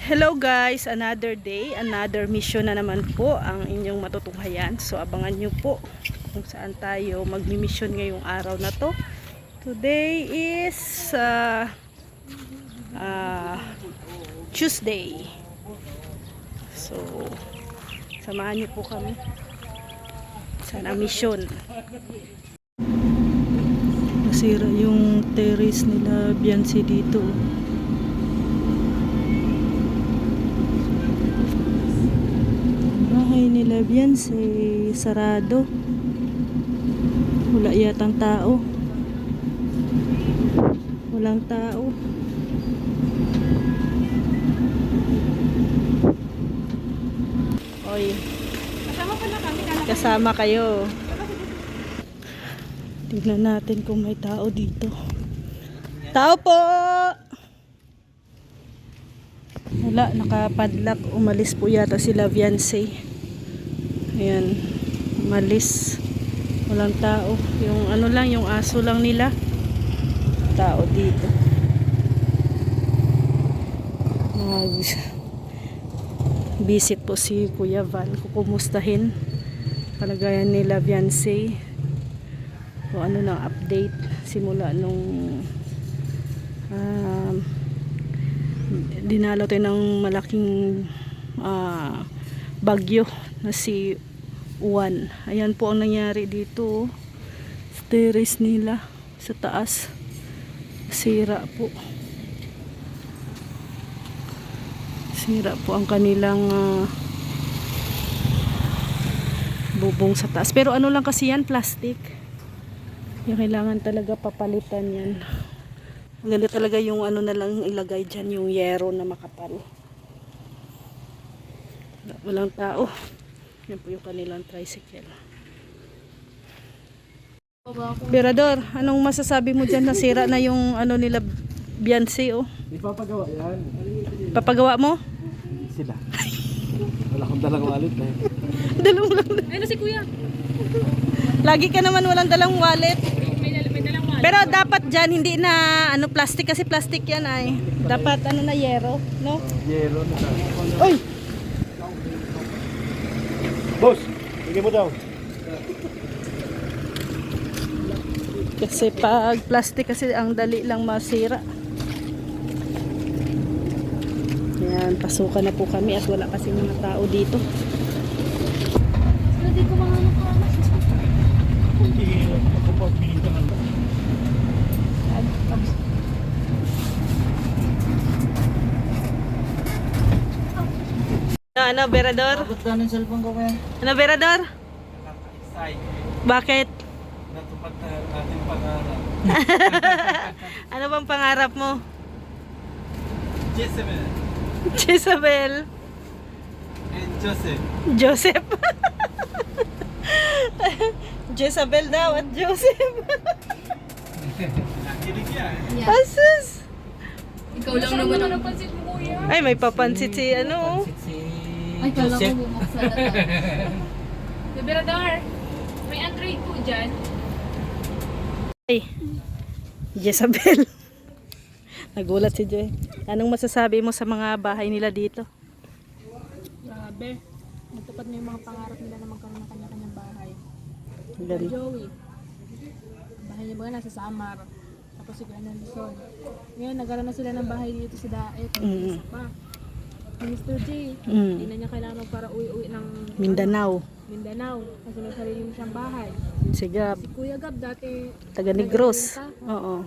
Hello guys, another day, another mission na naman po ang inyong matutunghayan. So abangan nyo po kung saan tayo magmi-mission ngayong araw na to. Today is Tuesday. So samahan nyo po kami sa mission. Nasira yung terrace nila Biansi dito. Nila Biansi sarado, wala yatang tao, walang tao. Oy, kasama kayo. Tignan natin kung may tao dito. Tao po. Wala, nakapadlock. Umalis po yata sila Biansi. Ayan, malis, walang tao, yung ano lang, yung aso lang nila, tao dito. Visit po si Kuya Van, kukumustahin kalagayan nila Biansi, o ano na update simula nung dinalo tayo ng malaking bagyo na si Juan. Ayan po ang nangyari dito. Terrace nila sa taas, sira po. Sira po ang kanilang bubong sa taas. Pero ano lang kasi yan, plastic. Yung kailangan talaga papalitan yan. Maganda talaga yung ano na lang ilagay dyan, yung yero na makapal. Walang tao. Yan po yung kanilang tricycle. Berador, anong masasabi mo dyan? Nasira na yung ano nila Biansi, oh. Ipapagawa yan. Papagawa mo? Sila. Wala akong dalang wallet eh. Dalang lang. Ayun na si Kuya. Lagi ka naman walang dalang wallet. May dalang wallet. Pero dapat dyan hindi na ano plastic, kasi plastic yan ay. Dapat ano na yero, no? Yero na sa. Oy! Boss, bigyan mo daw. Kasi pag plastic kasi ang dali lang masira. Ayan, pasukan na po kami at wala kasi mga tao dito. Hindi ko mga nakamas. Hindi ako pa pinintang. Ano, Berador? Bakit ka ng cellphone ko kaya? Ano, Berador? Nakaka-excite. Bakit? Natupad na ating pangarap. Ano bang pangarap mo? Jezebel Jezabel. and Joseph. Joseph. Jezabel daw at Joseph. Nakilig yan. Asus. Ikaw lang naman ang napansin mo, Kuya. Ay, may papansit si ano. Ay, kala ko bumuksan na to. Berador, may Android po dyan. Ay, Jezabel. Nagulat si Joy. Anong masasabi mo sa mga bahay nila dito? Grabe. Natupad na yung mga pangarap nila na magkaroon ng kanya-kanyang bahay. Ganda. Joey. Bahay niya ba nasa Samar. Tapos si Kuya Nelson. Ngayon, nagkaroon na sila ng bahay dito sa Daet. Isa pa. Mr. J, hindi na niya kailangan para uwi-uwi ng Mindanao. Mindanao. Kasi may sarili mo siyang bahay. Si Gab. Si Kuya Gab dati Taga Negros. Oo.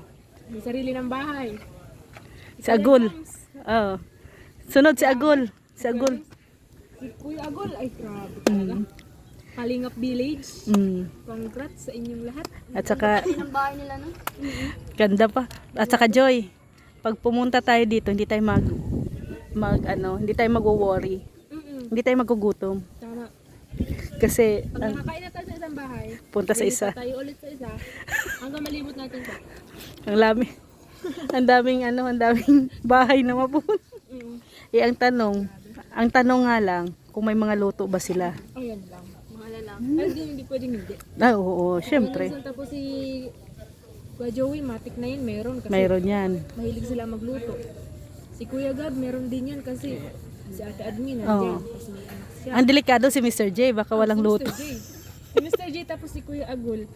may sarili ng bahay. Si Agul. Oo. Sunod si Agul. Si Agul. Si Kuya Agol, ay grabe talaga. Kalingap Village. Congrats sa inyong lahat. At saka, Ang bahay nila no? ganda pa. At saka Joy, pag pumunta tayo dito, hindi tayo hindi tayo magwo-worry. Hindi tayo magugutom. Tama. Kasi, Pag nakakain na tayo sa isang bahay, punta sa isa. tayo ulit sa isa, hanggang malibot natin siya. Ang lami. Ang daming bahay na mapupunta. Eh, ang tanong nga lang, kung may mga luto ba sila? Ayan lang. Mga lang. Ay, hindi pwedeng hindi. Ah, oo, syempre. Tapos si Kuya Joey, matik na yun, meron. Kasi Mayroon yan. mahilig sila magluto. Si Si Kuya Gab, meron din yan kasi si Ate Admin Oo. nandiyan. Tapos may anak siya. Ang delikado si Mr. J, baka walang Si luto. Mr. J. Si Mr. J tapos si Kuya Agul.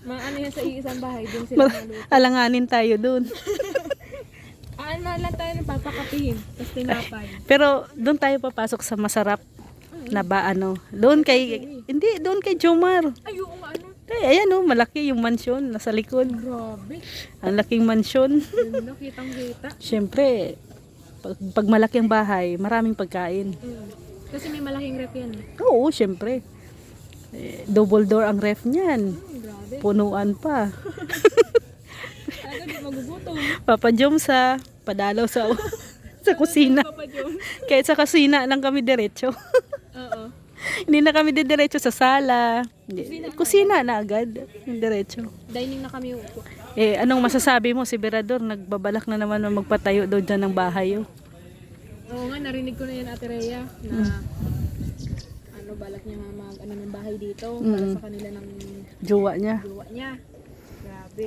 Maano yan sa iisang bahay, doon sila maluto. Alanganin tayo dun. Na lang tayo ng papakapihin. Tapos tinapay. Pero doon tayo papasok sa masarap na ba ano. Doon kay, hindi, doon kay Jomar. Ay, oo nga ano. Ayan oh, malaki yung mansion nasa likod. Grabe. Ang laking mansion. Yun na, kitang-kita. Siyempre, pag malaki ang bahay, maraming pagkain. Kasi may malaking rep yan. Oo, siyempre. Double door ang ref niyan. Grabe. Punuan pa. Talaga di magugutom. Papa Jom sa padalaw sa sa kusina. Papa John. Kahit sa kusina lang kami diretso. Oo. Hindi na kami diretso sa sala. Kusina na agad. Yung diretso. Dining na kami upo. Anong masasabi mo si Berador? Nagbabalak na naman na magpatayo doon dyan ng bahay. Oh. Oo nga, narinig ko na yan Ate Rhea na ano, balak niya nga mag ano, ng bahay dito para sa kanila ng Jowa niya. jowa niya. Grabe.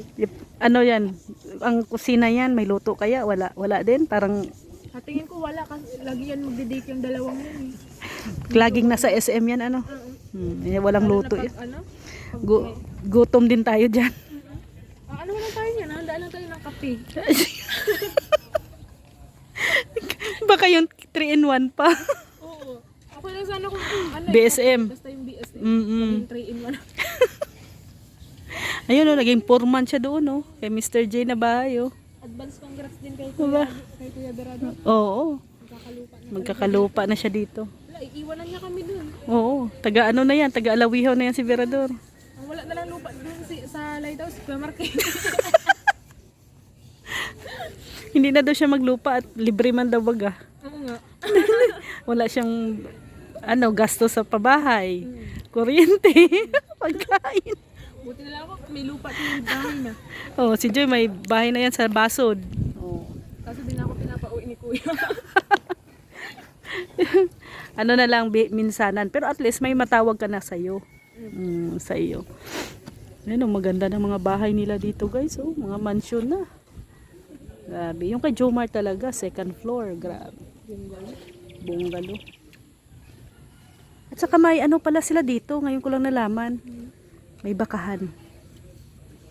Ano yan? Ang kusina yan, may luto kaya? Wala. Wala din? Parang Sa tingin ko wala kasi lagi yan magde-date yung dalawang yan eh. laging nasa SM yan ano? Walang Lalo luto na yan. pag, ano? Pag, Gutom din tayo dyan. ano lang tayo yan? Handaan lang tayo ng kape. Baka yung 3-in-1 pa. Oo. Okay lang sana kung ano, BSM. basta yung BSM. Mm-mm. Yung 3-in-1. Ayun oh, naging 4 months siya doon oh. Kay Mr. J na bahay oh. Advance congrats din kay Diba? Kuya Berado. Oo. Magkakalupa na. Magkakalupa na siya dito. Wala, iiwanan niya kami dun. Oo. Taga ano na yan? Taga Alawihaw na yan si Berador. Wala na lang lupa dun sa Lighthouse, Kuya Marquez. Hindi na daw siya maglupa at libre man daw baga. Oo nga. Wala siyang gasto sa pabahay. Kuryente. Pagkain. Buti na lang ako, may lupa at may bahay na. Oh, si Joy may bahay na yan sa Basod. Oh. Kaso din ako pinapauwi ni Kuya. Ano na lang minsanan. Pero at least may matawag ka na sa'yo. Sa iyo. Ayun, oh, maganda ng mga bahay nila dito guys. Oh, mga mansion na. Grabe. Yung kay Jomar talaga, second floor. Grabe. Bungalow. At saka may ano pala sila dito. Ngayon ko lang nalaman. May bakahan.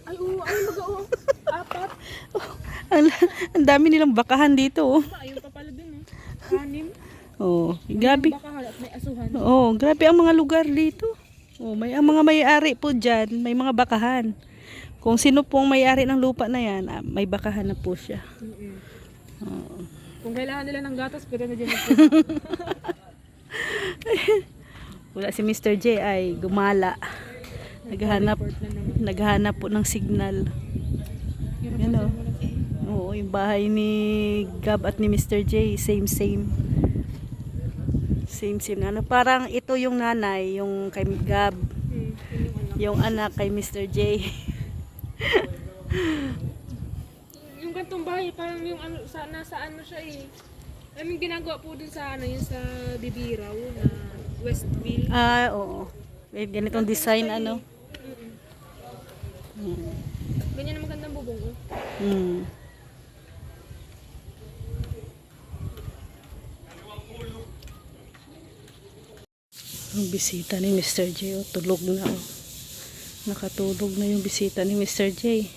Ay, oo, ay, mag-oo. 4. Ang dami nilang bakahan dito. Oh. Ayun pa pala dun, 6. Oh, grabe. Baka halat, may asuhan. Oh, grabe ang mga lugar dito. Oh, ang mga may-ari po diyan, may mga bakahan. Kung sino pong may-ari ng lupa na yan, may bakahan na po siya. Oh. Kung kailangan nila ng gatas, pwede na dyan. Wala si Mr. J ay gumala. Naghahanap po ng signal. Yan o. Oo, yung bahay ni Gab at ni Mr. J, same. Same. Ano, parang ito yung nanay, yung kay Gab. Yung anak kay Mr. J. Yung gantong bahay, parang yung ano, nasa ano siya eh. I mean, ginagawa po dun sa ano, yung sa Bibiraw na Westville. Oo. May ganitong design, ano. Ganyan ang magandang bubong. Ang bisita ni Mr. J, oh, tulog na. Oh. Nakatulog na yung bisita ni Mr. J.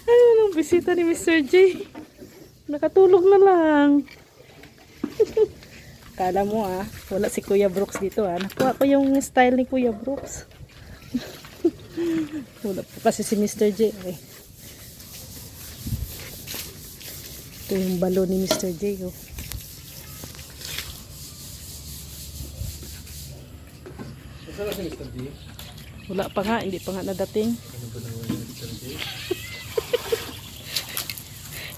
Ayun ang bisita ni Mr. J. Nakatulog na lang. Kala mo wala si Kuya Brooks dito Nakuha ko yung style ni Kuya Brooks. Wala po kasi si Mr. J. Ito yung balon ni Mr. J. Oh. Saan na si Mr. D? Wala pa nga, hindi pa nga nadating. Ano ba naman yung Mr. D?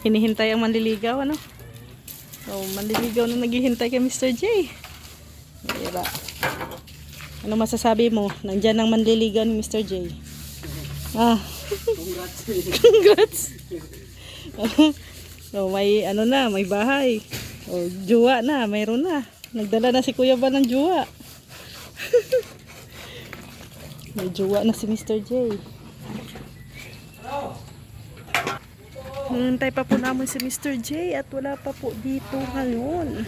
Hinihintay ang manliligaw, ano? Oh, manliligaw na naghihintay kay Mr. J. Mayra. Ano masasabi mo? Nandyan ang manliligaw ni Mr. J. Ah. Congrats. Congrats. Oh, may ano na, may bahay. Oh, juwa na, mayroon na. Nagdala na si Kuya Val ng juwa. May juwa na si Mr. J. Hintay pa po namin si Mr. J at wala pa po dito ngayon.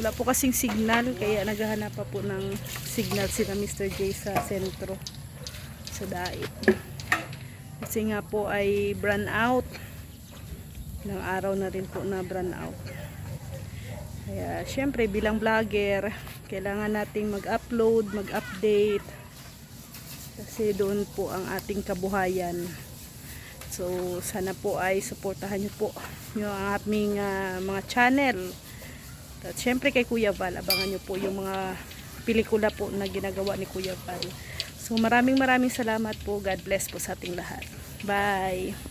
Wala po kasing signal kaya naghahanap pa po ng signal sila Mr. J sa sentro. Sa Dait. Kasi nga po ay brand out. Ilang araw na rin po na brand out. Kaya syempre bilang vlogger, kailangan nating mag-upload, mag-update. Kasi doon po ang ating kabuhayan. So sana po ay suportahan niyo po yung aming mga channel. At syempre kay Kuya Val, abangan niyo po yung mga pelikula po na ginagawa ni Kuya Val. So maraming salamat po. God bless po sa ating lahat. Bye!